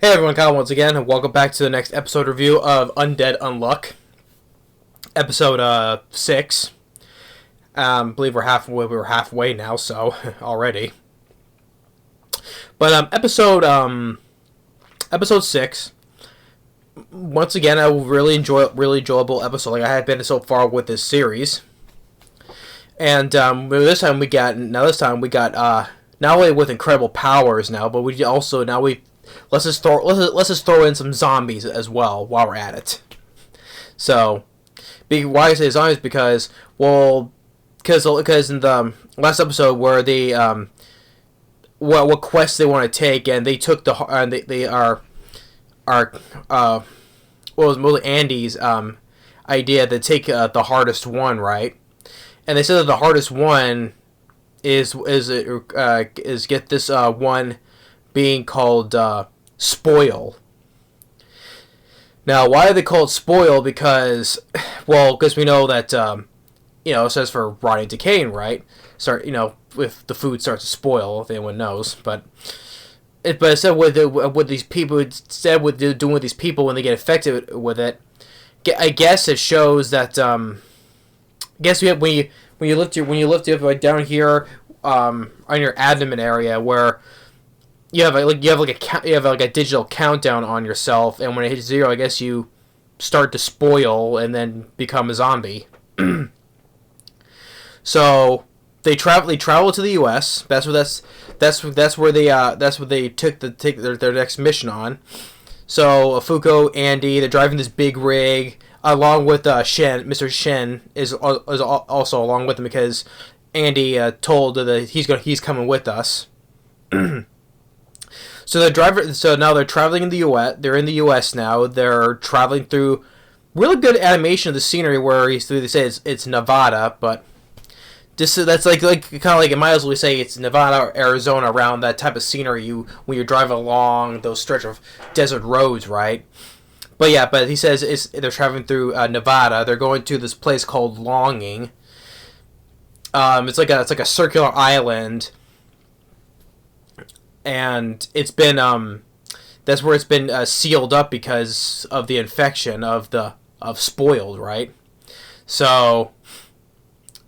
Hey everyone, Kyle once again, and welcome back to the next episode review of Undead Unluck, episode 6. I believe we're halfway now, so already. But episode 6. Once again, a really enjoyable episode, like I have been so far with this series. And this time we got not only with incredible powers now, but let's just throw in some zombies as well while we're at it. So, why I say zombies because in the last episode where they what quests they want to take, and they took they are what was mostly Andy's idea to take the hardest one, right? And they said that the hardest one is get this one being called Spoil. Now, why do they call it Spoil? Because we know that it says for rotting, decaying, right? If the food starts to spoil, if anyone knows, but instead with these people, doing with these people when they get affected with it, I guess it shows that when you lift it up down here on your abdomen area where you have a digital countdown on yourself, and when it hits 0, I guess you start to spoil and then become a zombie. So they travel to the U.S. That's where they take their next mission on. So Fuko, Andy, they're driving this big rig along with Shen. Mr. Shen is also along with them because Andy told that he's coming with us. So now they're traveling in the U.S. They're in the U.S. now. They're traveling through really good animation of the scenery where they say it's Nevada, but that's like kind of like it might as well say it's Nevada or Arizona, around that type of scenery when you're driving along those stretch of desert roads, right? But he says they're traveling through Nevada. They're going to this place called Longing. It's like a circular island. And it's been that's where it's been sealed up because of the infection of spoiled, right? So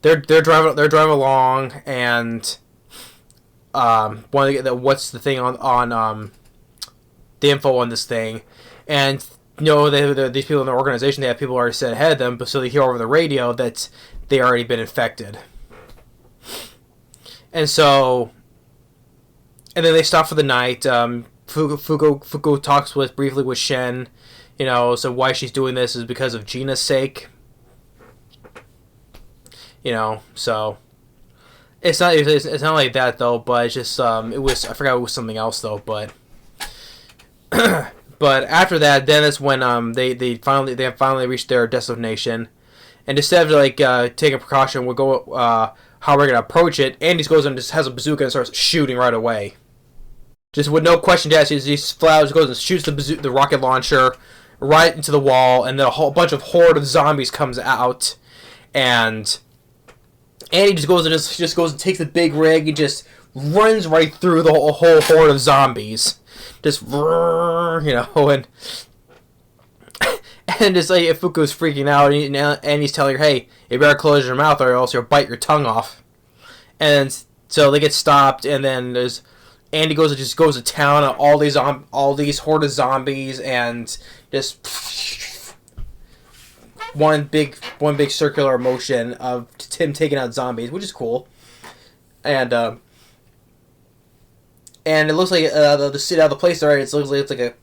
they're driving along, and what's the thing on the info on this thing, and these people in the organization, they have people already sent ahead of them, but so they hear over the radio that they already been infected, and then they stop for the night. Fuko talks briefly with Shen. So why she's doing this is because of Gina's sake. So it's not like that though. But it's just I forgot it was something else though. But but after that, then it's when they finally reached their destination, and instead of taking precaution, we'll go how we're gonna approach it. Andy goes and just has a bazooka and starts shooting right away. Just with no question asked, he flat goes and shoots the rocket launcher right into the wall, and then a whole bunch of horde of zombies comes out, and Andy just goes and takes the big rig and just runs right through the whole horde of zombies, just and and just like if Fuku's freaking out, and he's telling her, hey, you better close your mouth or else you'll bite your tongue off, and so they get stopped, and then Andy goes to town on all these horde of zombies, and just one big circular motion of him taking out zombies, which is cool. And it looks like the place they're at, it's like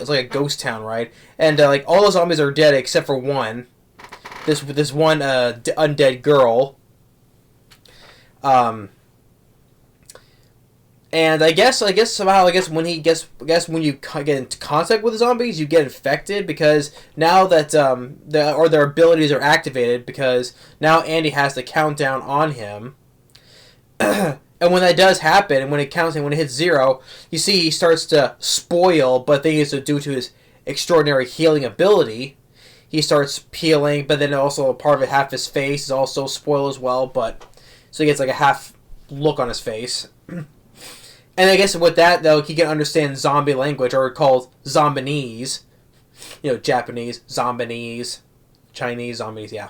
a ghost town, right? And all the zombies are dead except for one. This one undead girl. And I guess somehow when you get into contact with the zombies, you get infected because now that their abilities are activated, because now Andy has the countdown on him. And when that does happen, and when it hits 0, you see he starts to spoil, but the thing is, due to his extraordinary healing ability, he starts peeling, but then also part of it, half his face is also spoiled as well, so he gets like a half look on his face. And I guess with that, though, he can understand zombie language, or called zombinese. Japanese, zombinese, Chinese, zombinese, yeah.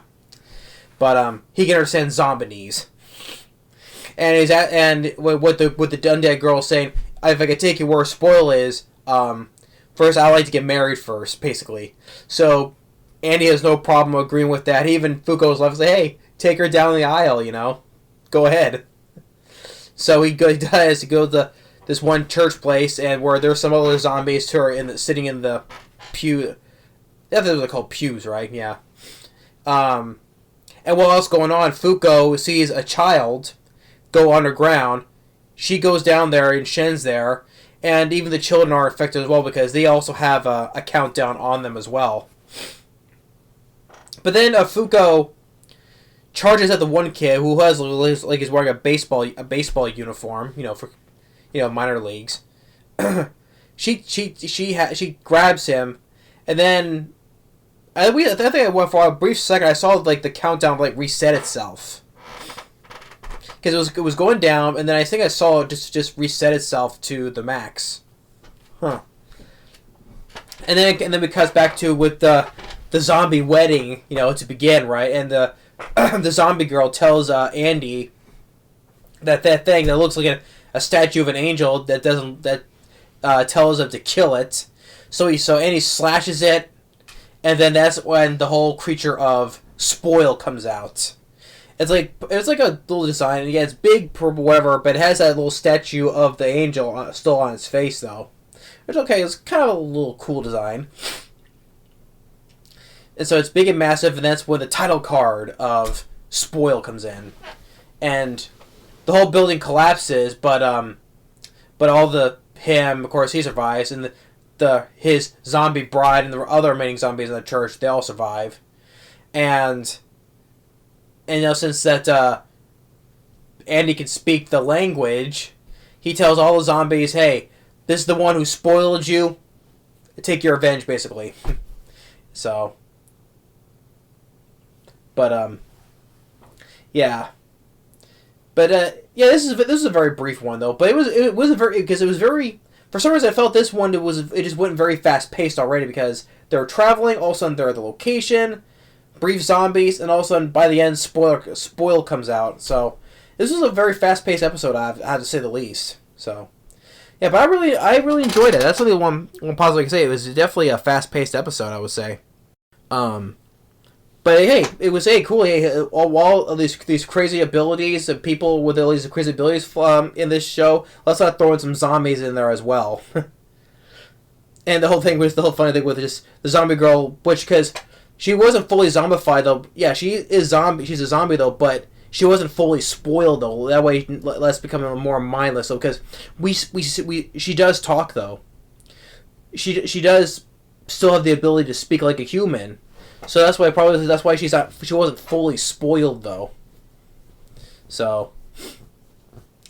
But he can understand zombinese. And what the undead girl is saying, if I could take you where spoil is, first I like to get married first, basically. So Andy has no problem agreeing with that. Even Fuko's left say, hey, take her down the aisle, go ahead. So he does. He goes to this one church place, and where there's some other zombies who are sitting in the pew. I think those are called pews, right? Yeah. And what else going on? Fuko sees a child go underground. She goes down there, and Shen's there, and even the children are affected as well because they also have a countdown on them as well. But then Fuko charges at the one kid who has like he's wearing a baseball uniform, for minor leagues. she grabs him, and then I think for a brief second I saw like the countdown like reset itself because it was going down, and then I think I saw it just reset itself to the max. Huh. And then it cuts back to with the zombie wedding, to begin, right? And the zombie girl tells Andy that thing that looks like a statue of an angel that tells him to kill it. So Andy slashes it, and then that's when the whole creature of spoil comes out. It's like a little design, and yeah, it's big for whatever, but it has that little statue of the angel still on its face though. It's okay. It's kind of a little cool design. And so it's big and massive, and that's when the title card of Spoil comes in. And the whole building collapses, but him, of course, he survives, and his zombie bride and the other remaining zombies in the church, they all survive. And since that Andy can speak the language, he tells all the zombies, hey, this is the one who spoiled you. Take your revenge, basically. So... But yeah. But yeah, this is a very brief one though. But it was a very because it was very for some reason I felt this one it just went very fast paced already because they're traveling. All of a sudden they're at the location, brief zombies, and all of a sudden by the end spoil comes out. So this was a very fast paced episode. I have to say the least. So yeah, but I really enjoyed it. That's only one positive I can say. It was definitely a fast paced episode. I would say. But hey, it was cool. Hey, all of these crazy abilities of people with all these crazy abilities in this show. Let's not throw in some zombies in there as well. And the whole funny thing with just the zombie girl, which because she wasn't fully zombified though. Yeah, she is zombie. She's a zombie though, but she wasn't fully spoiled though. That way, let's become more mindless. So because she does talk though. She does still have the ability to speak like a human. So that's why she wasn't fully spoiled though. So,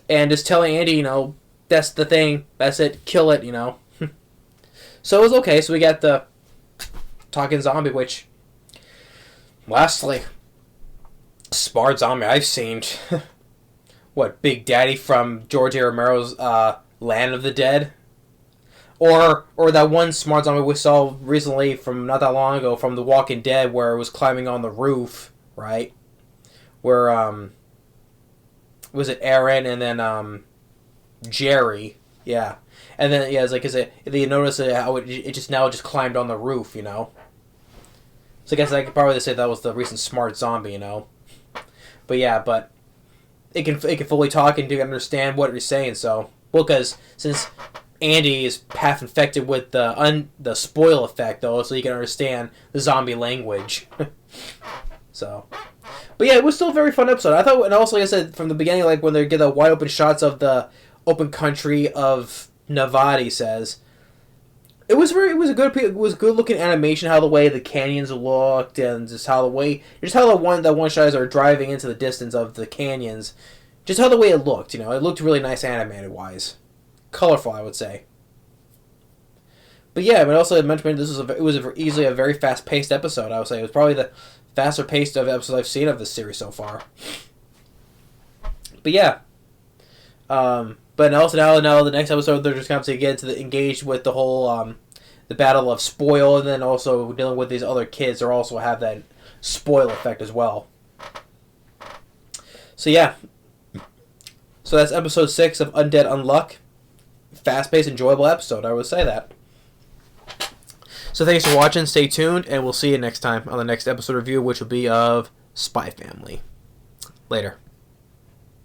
and just telling Andy, that's the thing, that's it, kill it, So it was okay. So we got the talking zombie, which lastly, smart zombie I've seen. What, Big Daddy from George A. Romero's Land of the Dead? Or that one smart zombie we saw recently from not that long ago from The Walking Dead where it was climbing on the roof, right? Where, was it Aaron and then, Jerry? Yeah. And then, yeah, it's like, you notice how it just climbed on the roof, So I guess I could probably say that was the recent smart zombie, But yeah, but it can fully talk and understand what you're saying, so. Well, because since Andy is half infected with the spoil effect, though, so you can understand the zombie language. So, but yeah, it was still a very fun episode. I thought, and also, like I said from the beginning, like when they get the wide open shots of the open country of Nevada, he says it was good looking animation. How the way the canyons looked, and just how the one shots are driving into the distance of the canyons, just how the way it looked. It looked really nice animated wise. Colorful, I would say. But yeah, but also I mentioned it was easily a very fast-paced episode. I would say it was probably the faster-paced of episodes I've seen of this series so far. But yeah, But also now the next episode they're just going to get engaged with the whole the battle of spoil, and then also dealing with these other kids that also have that spoil effect as well. So yeah. So that's episode 6 of Undead Unluck. Fast-paced, enjoyable episode, I would say that. So thanks for watching, stay tuned, and we'll see you next time on the next episode review, which will be of Spy Family. Later.